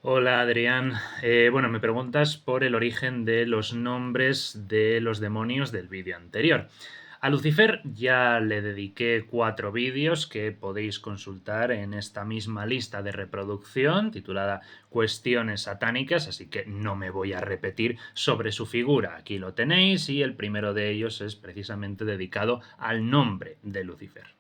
Hola Adrián. Bueno, me preguntas por el origen de los nombres de los demonios del vídeo anterior. A Lucifer ya le dediqué 4 vídeos que podéis consultar en esta misma lista de reproducción titulada Cuestiones satánicas, así que no me voy a repetir sobre su figura. Aquí lo tenéis y el primero de ellos es precisamente dedicado al nombre de Lucifer.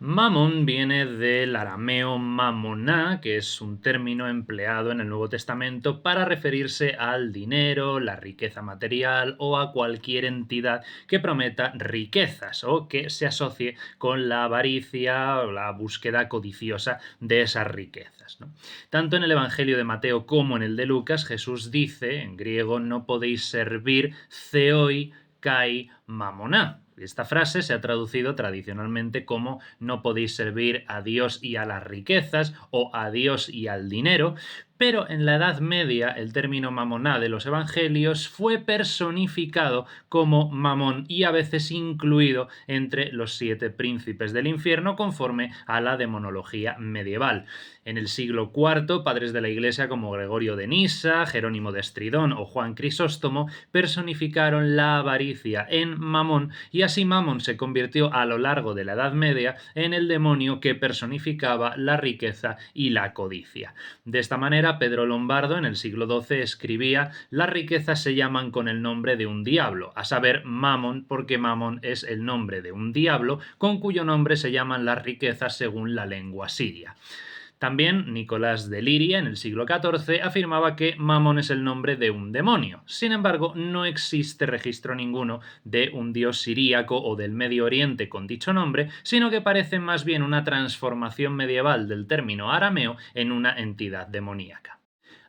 Mamón viene del arameo mamoná, que es un término empleado en el Nuevo Testamento para referirse al dinero, la riqueza material o a cualquier entidad que prometa riquezas o que se asocie con la avaricia o la búsqueda codiciosa de esas riquezas, ¿no? Tanto en el Evangelio de Mateo como en el de Lucas, Jesús dice, en griego, no podéis servir theoi kai mamoná. Esta frase se ha traducido tradicionalmente como no podéis servir a Dios y a las riquezas o a Dios y al dinero, pero en la Edad Media el término mamoná de los evangelios fue personificado como Mamón y a veces incluido entre los 7 príncipes del infierno conforme a la demonología medieval. En el siglo IV, padres de la Iglesia como Gregorio de Nisa, Jerónimo de Estridón o Juan Crisóstomo personificaron la avaricia en Mamón y así Mamón se convirtió a lo largo de la Edad Media en el demonio que personificaba la riqueza y la codicia. De esta manera, Pedro Lombardo en el siglo XII escribía: las riquezas se llaman con el nombre de un diablo, a saber, Mamón, porque Mamón es el nombre de un diablo con cuyo nombre se llaman las riquezas según la lengua siria. También Nicolás de Liria, en el siglo XIV, afirmaba que Mamón es el nombre de un demonio. Sin embargo, no existe registro ninguno de un dios siríaco o del Medio Oriente con dicho nombre, sino que parece más bien una transformación medieval del término arameo en una entidad demoníaca.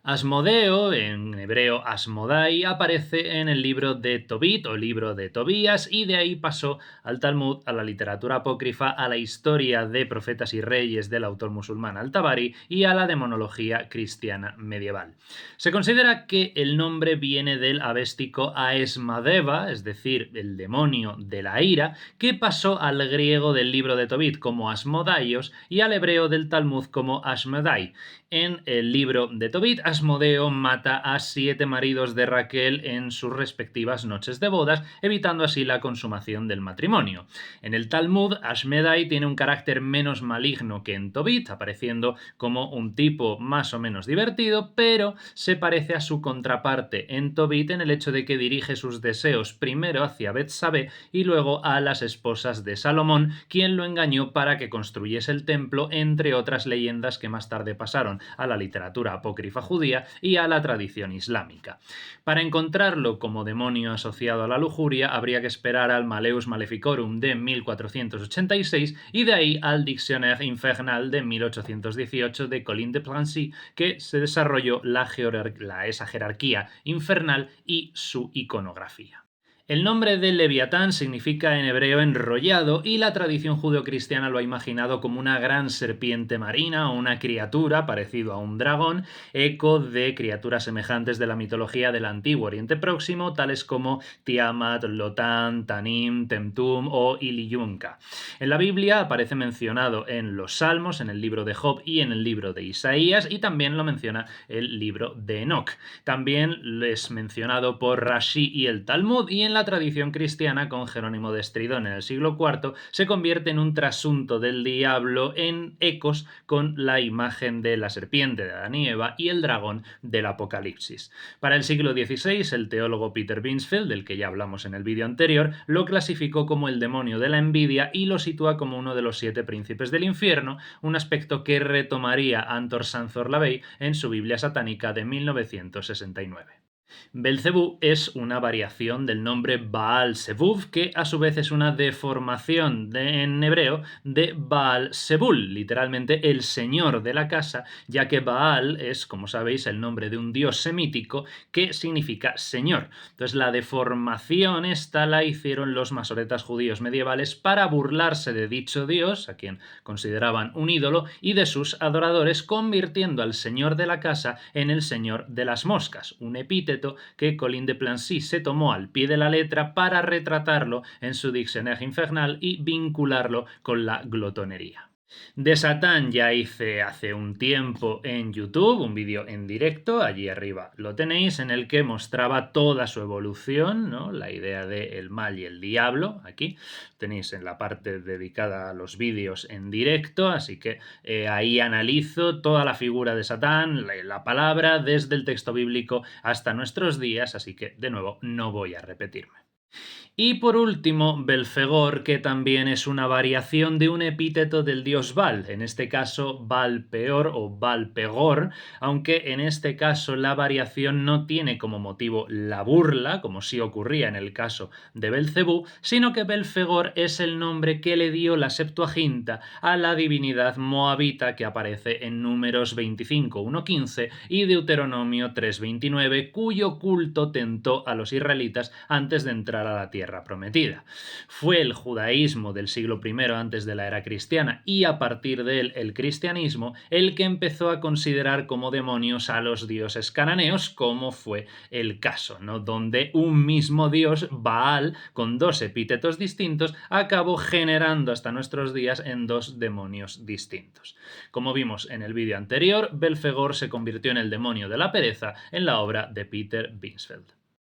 Asmodeo, en hebreo Asmodai, aparece en el libro de Tobit o libro de Tobías y de ahí pasó al Talmud, a la literatura apócrifa, a la historia de profetas y reyes del autor musulmán Al-Tabari y a la demonología cristiana medieval. Se considera que el nombre viene del avéstico Aesmadeva, es decir, el demonio de la ira, que pasó al griego del libro de Tobit como Asmodaios y al hebreo del Talmud como Asmodai. En el libro de Tobit, Asmodeo mata a 7 maridos de Raquel en sus respectivas noches de bodas, evitando así la consumación del matrimonio. En el Talmud, Ashmedai tiene un carácter menos maligno que en Tobit, apareciendo como un tipo más o menos divertido, pero se parece a su contraparte en Tobit en el hecho de que dirige sus deseos primero hacia Betsabé y luego a las esposas de Salomón, quien lo engañó para que construyese el templo, entre otras leyendas que más tarde pasaron a la literatura apócrifa judía y a la tradición islámica. Para encontrarlo como demonio asociado a la lujuria habría que esperar al Malleus Maleficorum de 1486 y de ahí al Dictionnaire Infernal de 1818 de Colin de Plancy, que se desarrolló esa jerarquía infernal y su iconografía. El nombre de Leviatán significa en hebreo enrollado y la tradición judeocristiana lo ha imaginado como una gran serpiente marina o una criatura parecido a un dragón, eco de criaturas semejantes de la mitología del antiguo Oriente Próximo, tales como Tiamat, Lotán, Tanim, Temtum o Iliyunka. En la Biblia aparece mencionado en los Salmos, en el libro de Job y en el libro de Isaías, y también lo menciona el libro de Enoch. También es mencionado por Rashi y el Talmud, y en la tradición cristiana con Jerónimo de Estridón en el siglo IV se convierte en un trasunto del diablo en ecos con la imagen de la serpiente de Adán y Eva y el dragón del Apocalipsis. Para el siglo XVI, el teólogo Peter Binsfeld, del que ya hablamos en el vídeo anterior, lo clasificó como el demonio de la envidia y lo sitúa como uno de los 7 príncipes del infierno, un aspecto que retomaría Antor Sanzor-Lavey en su Biblia satánica de 1969. Belcebú es una variación del nombre Baal Zebuv, que a su vez es una deformación en hebreo de Baal Zebul, literalmente el señor de la casa, ya que Baal es, como sabéis, el nombre de un dios semítico que significa señor. Entonces la deformación esta la hicieron los masoretas judíos medievales para burlarse de dicho dios, a quien consideraban un ídolo, y de sus adoradores, convirtiendo al señor de la casa en el señor de las moscas, un epíteto que Colin de Plancy se tomó al pie de la letra para retratarlo en su Dictionnaire Infernal y vincularlo con la glotonería. De Satán ya hice hace un tiempo en YouTube un vídeo en directo, allí arriba lo tenéis, en el que mostraba toda su evolución, ¿no? La idea del mal y el diablo, aquí tenéis en la parte dedicada a los vídeos en directo, así que ahí analizo toda la figura de Satán, la palabra, desde el texto bíblico hasta nuestros días, así que de nuevo no voy a repetirme. Y por último, Belfegor, que también es una variación de un epíteto del dios Val, en este caso Valpeor o Valpegor, aunque en este caso la variación no tiene como motivo la burla, como sí ocurría en el caso de Belcebú, sino que Belfegor es el nombre que le dio la Septuaginta a la divinidad moabita que aparece en Números 25, 1.15 y Deuteronomio 3.29, cuyo culto tentó a los israelitas antes de entrar a la tierra prometida. Fue el judaísmo del siglo I antes de la era cristiana y a partir de él el cristianismo el que empezó a considerar como demonios a los dioses cananeos, como fue el caso, ¿no? Donde un mismo dios, Baal, con dos epítetos distintos, acabó generando hasta nuestros días en dos demonios distintos. Como vimos en el vídeo anterior, Belfegor se convirtió en el demonio de la pereza en la obra de Peter Binsfeld.